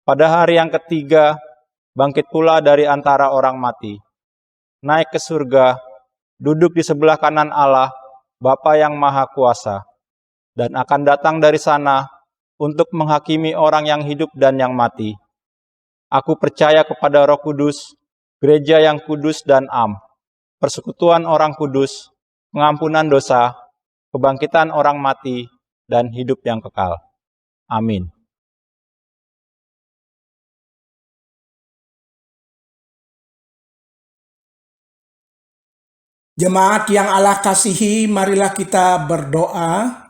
Pada hari yang ketiga, bangkit pula dari antara orang mati, naik ke surga, duduk di sebelah kanan Allah, Bapa yang Maha Kuasa, dan akan datang dari sana untuk menghakimi orang yang hidup dan yang mati. Aku percaya kepada Roh Kudus, gereja yang kudus dan am, persekutuan orang kudus, pengampunan dosa, kebangkitan orang mati, dan hidup yang kekal. Amin. Jemaat yang Allah kasihi, marilah kita berdoa.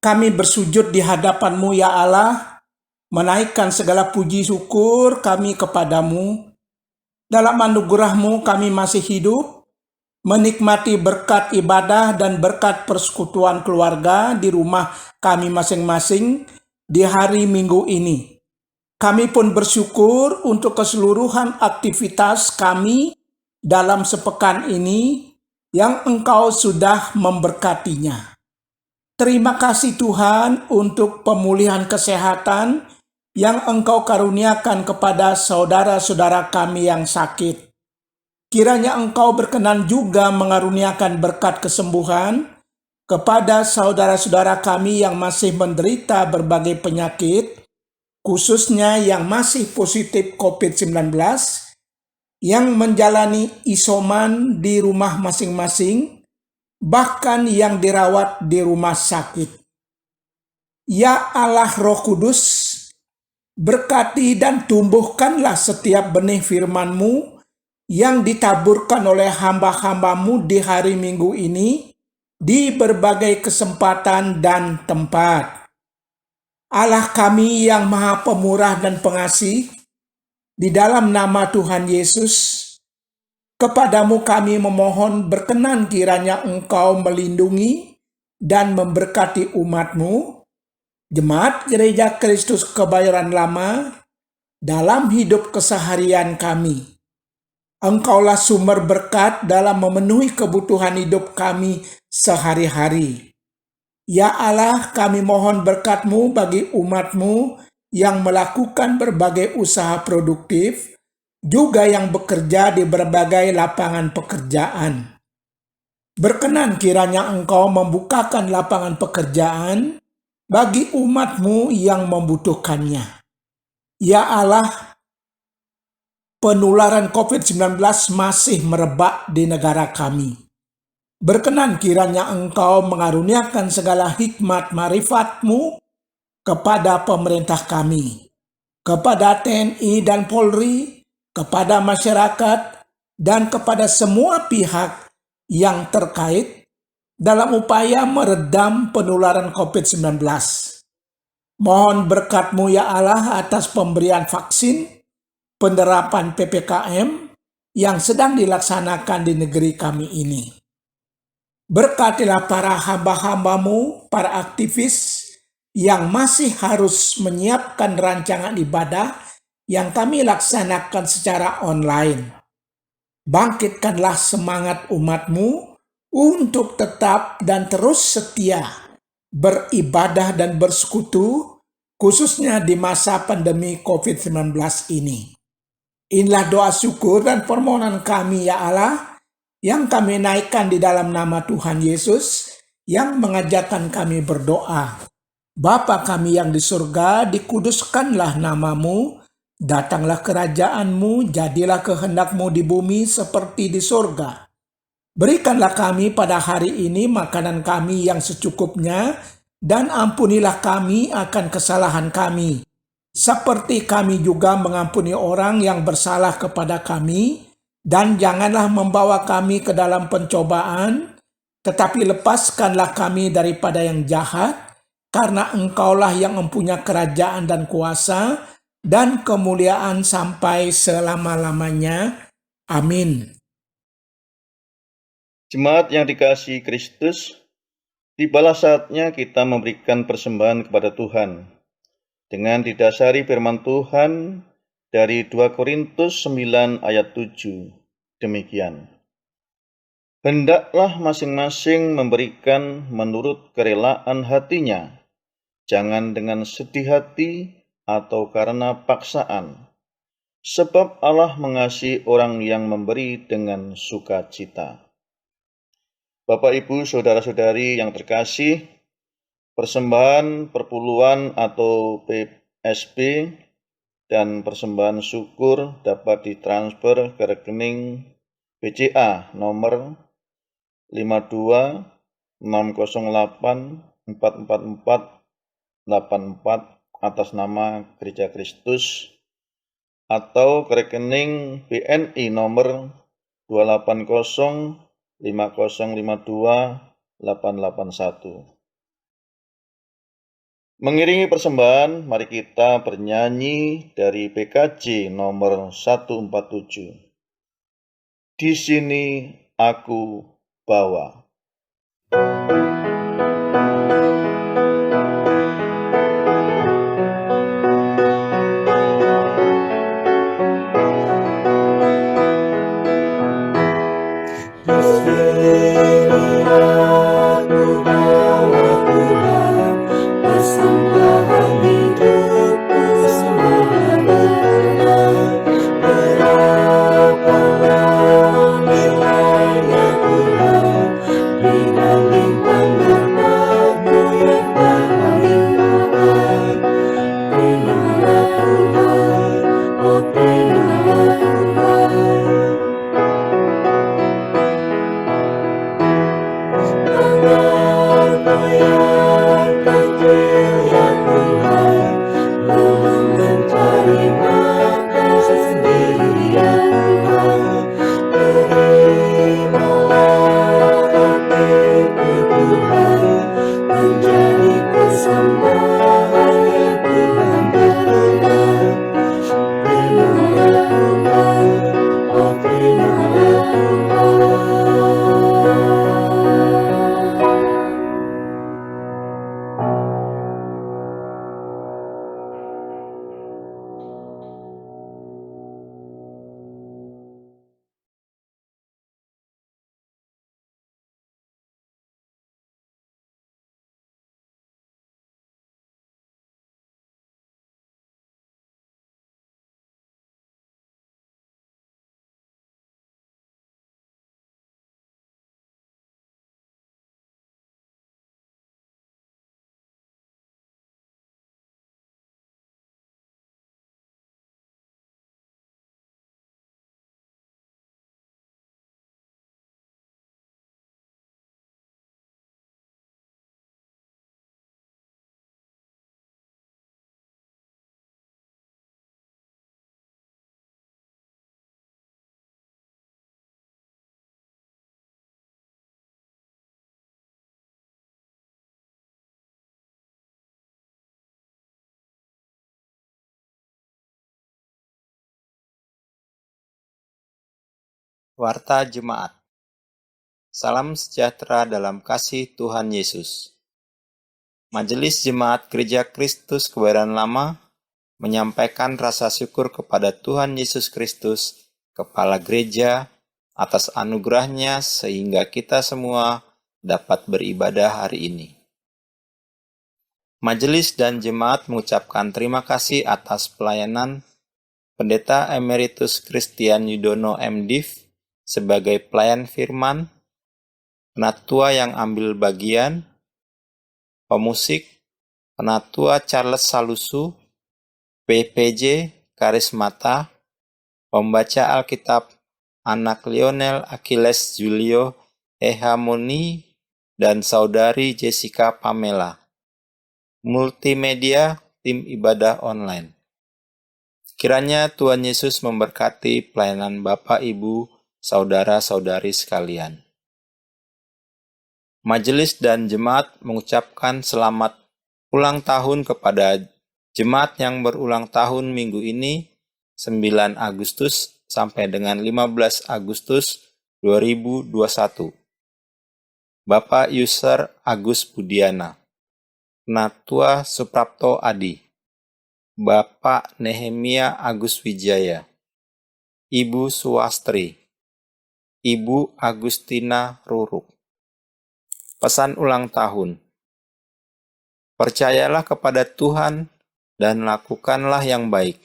Kami bersujud di hadapan-Mu ya Allah, menaikkan segala puji syukur kami kepadamu. Dalam anugerah-Mu kami masih hidup, menikmati berkat ibadah dan berkat persekutuan keluarga di rumah kami masing-masing di hari Minggu ini. Kami pun bersyukur untuk keseluruhan aktivitas kami dalam sepekan ini yang Engkau sudah memberkatinya. Terima kasih Tuhan untuk pemulihan kesehatan yang Engkau karuniakan kepada saudara-saudara kami yang sakit. Kiranya Engkau berkenan juga mengaruniakan berkat kesembuhan kepada saudara-saudara kami yang masih menderita berbagai penyakit, khususnya yang masih positif COVID-19, yang menjalani isoman di rumah masing-masing, bahkan yang dirawat di rumah sakit. Ya Allah Roh Kudus, berkati dan tumbuhkanlah setiap benih firman-Mu yang ditaburkan oleh hamba-hamba-Mu di hari Minggu ini, di berbagai kesempatan dan tempat. Allah kami yang Maha Pemurah dan Pengasih, di dalam nama Tuhan Yesus, kepadamu kami memohon berkenan kiranya Engkau melindungi dan memberkati umat-Mu, Jemaat Gereja Kristus Kebayoran Lama, dalam hidup keseharian kami. Engkaulah sumber berkat dalam memenuhi kebutuhan hidup kami sehari-hari. Ya Allah, kami mohon berkat-Mu bagi umat-Mu yang melakukan berbagai usaha produktif, juga yang bekerja di berbagai lapangan pekerjaan. Berkenan kiranya Engkau membukakan lapangan pekerjaan bagi umat-Mu yang membutuhkannya. Ya Allah, penularan COVID-19 masih merebak di negara kami. Berkenan kiranya Engkau mengaruniakan segala hikmat marifat-Mu kepada pemerintah kami, kepada TNI dan Polri, kepada masyarakat, dan kepada semua pihak yang terkait dalam upaya meredam penularan COVID-19. Mohon berkat-Mu ya Allah atas pemberian vaksin, penerapan PPKM yang sedang dilaksanakan di negeri kami ini. Berkatilah para hamba-hamba-Mu, para aktivis yang masih harus menyiapkan rancangan ibadah yang kami laksanakan secara online. Bangkitkanlah semangat umat-Mu untuk tetap dan terus setia beribadah dan bersekutu, khususnya di masa pandemi COVID-19 ini. Inilah doa syukur dan permohonan kami ya Allah, yang kami naikkan di dalam nama Tuhan Yesus, yang mengajarkan kami berdoa. Bapa kami yang di surga, dikuduskanlah nama-Mu, datanglah kerajaan-Mu, jadilah kehendak-Mu di bumi seperti di surga. Berikanlah kami pada hari ini makanan kami yang secukupnya, dan ampunilah kami akan kesalahan kami, seperti kami juga mengampuni orang yang bersalah kepada kami, dan janganlah membawa kami ke dalam pencobaan, tetapi lepaskanlah kami daripada yang jahat, karena Engkaulah yang mempunyai kerajaan dan kuasa dan kemuliaan sampai selama-lamanya. Amin. Jemaat yang dikasihi Kristus, tibalah saatnya kita memberikan persembahan kepada Tuhan dengan didasari firman Tuhan dari 2 Korintus 9 ayat 7. Demikian. Hendaklah masing-masing memberikan menurut kerelaan hatinya, jangan dengan sedih hati atau karena paksaan, sebab Allah mengasihi orang yang memberi dengan sukacita. Bapak, Ibu, Saudara-saudari yang terkasih, persembahan perpuluhan atau PSB dan persembahan syukur dapat ditransfer ke rekening BCA nomor 5260844484 atas nama Gereja Kristus, atau ke rekening BNI nomor 28050528881. Mengiringi persembahan, mari kita bernyanyi dari PKJ nomor 147. Di sini aku bawa. Warta Jemaat. Salam sejahtera dalam kasih Tuhan Yesus. Majelis Jemaat Gereja Kristus Kebayoran Lama menyampaikan rasa syukur kepada Tuhan Yesus Kristus, Kepala Gereja, atas anugerah-Nya sehingga kita semua dapat beribadah hari ini. Majelis dan jemaat mengucapkan terima kasih atas pelayanan Pendeta Emeritus Christian Yudono MDiv sebagai pelayan firman, penatua yang ambil bagian, pemusik, penatua Charles Salusu, PPJ Karismata, pembaca Alkitab anak Lionel Achilles Julio Ehamoni, dan saudari Jessica Pamela. Multimedia tim ibadah online. Kiranya Tuhan Yesus memberkati pelayanan Bapak, Ibu, saudara-saudari sekalian. Majelis dan jemaat mengucapkan selamat ulang tahun kepada jemaat yang berulang tahun minggu ini, 9 Agustus sampai dengan 15 Agustus 2021. Bapak User Agus Budiana, Natua Suprapto Adi, Bapak Nehemia Agus Wijaya, Ibu Suwastri, Ibu Agustina Ruruk. Pesan ulang tahun. Percayalah kepada Tuhan dan lakukanlah yang baik.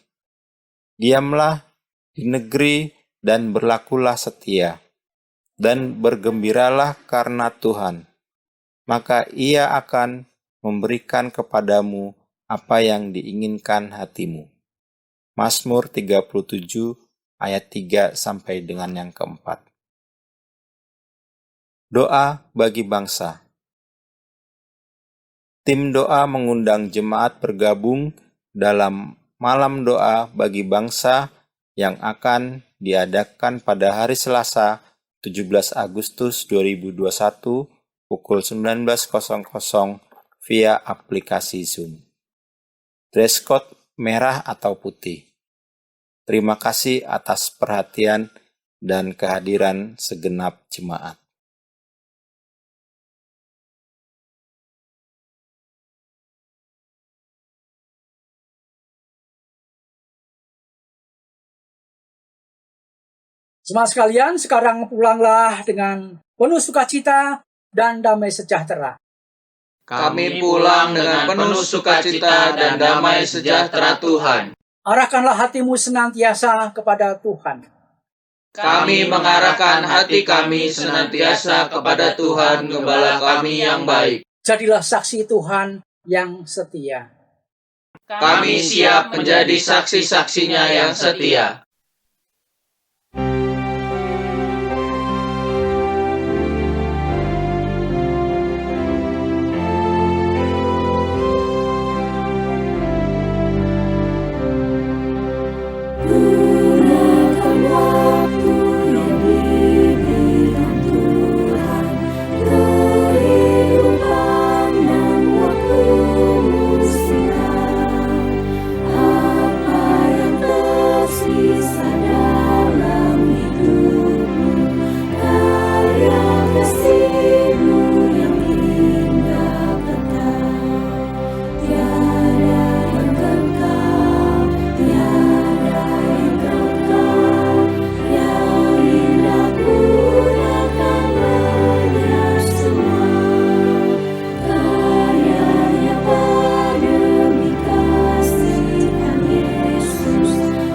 Diamlah di negeri dan berlakulah setia, dan bergembiralah karena Tuhan. Maka Ia akan memberikan kepadamu apa yang diinginkan hatimu. Mazmur 37 ayat 3 sampai dengan yang keempat. Doa bagi bangsa. Tim doa mengundang jemaat bergabung dalam malam doa bagi bangsa yang akan diadakan pada hari Selasa 17 Agustus 2021 pukul 19.00 via aplikasi Zoom. Dress code merah atau putih. Terima kasih atas perhatian dan kehadiran segenap jemaat. Jemaat sekalian, sekarang pulanglah dengan penuh sukacita dan damai sejahtera. Kami pulang dengan penuh sukacita dan damai sejahtera Tuhan. Arahkanlah hatimu senantiasa kepada Tuhan. Kami mengarahkan hati kami senantiasa kepada Tuhan, Gembala kami yang baik. Jadilah saksi Tuhan yang setia. Kami siap menjadi saksi-saksinya yang setia. Gunakan waktu yang diberikan Tuhan, kehidupan dan waktumu singkat. Apa yang tersisa dalam hidupmu, karya kasihmu yang hingga kekal. Tiada yang kekal, tiada yang kekal, yang indah gunakan lenyap semua. Karyanya pandemi kasihkan Yesus,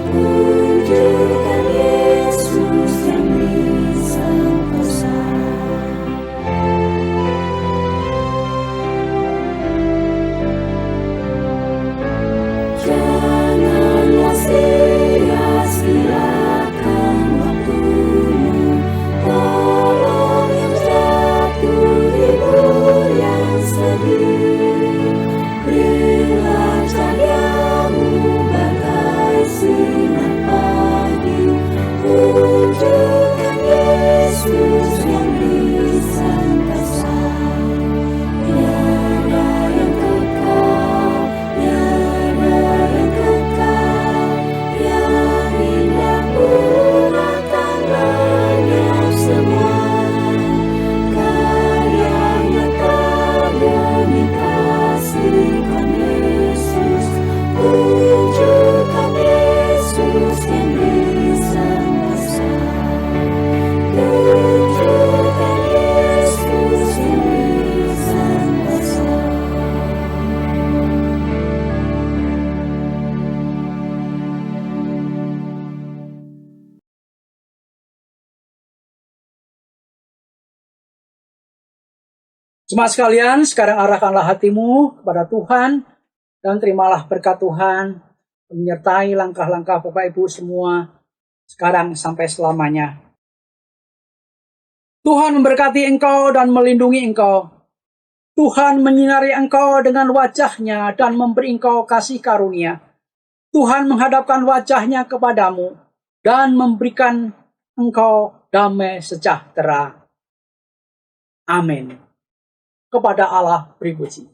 tunjukkan Yesus yang bisa kuasa. Janganlah sia-siakan waktumu, tolong yang jatuh, hibur yang sedih. Berilah cahayamu bagai sinar pagi, tunjukkan Yesus yang bisa kuasa. Tiada yang kekal, tiada yang kekal, yang indah gunakan lenyap semua. Karyanya pandemi kasihkan Yesus, tunjukkan Yesus yang bisa kuasa. Tunjukkan Yesus yang bisa kuasa. Jemaat sekalian, sekarang arahkanlah hatimu kepada Tuhan dan terimalah berkat Tuhan menyertai langkah-langkah Bapak Ibu semua sekarang sampai selamanya. Tuhan memberkati engkau dan melindungi engkau. Tuhan menyinari engkau dengan wajah-Nya dan memberi engkau kasih karunia. Tuhan menghadapkan wajahnya kepadamu dan memberikan engkau damai sejahtera. Amin. Kepada Allah beri puji.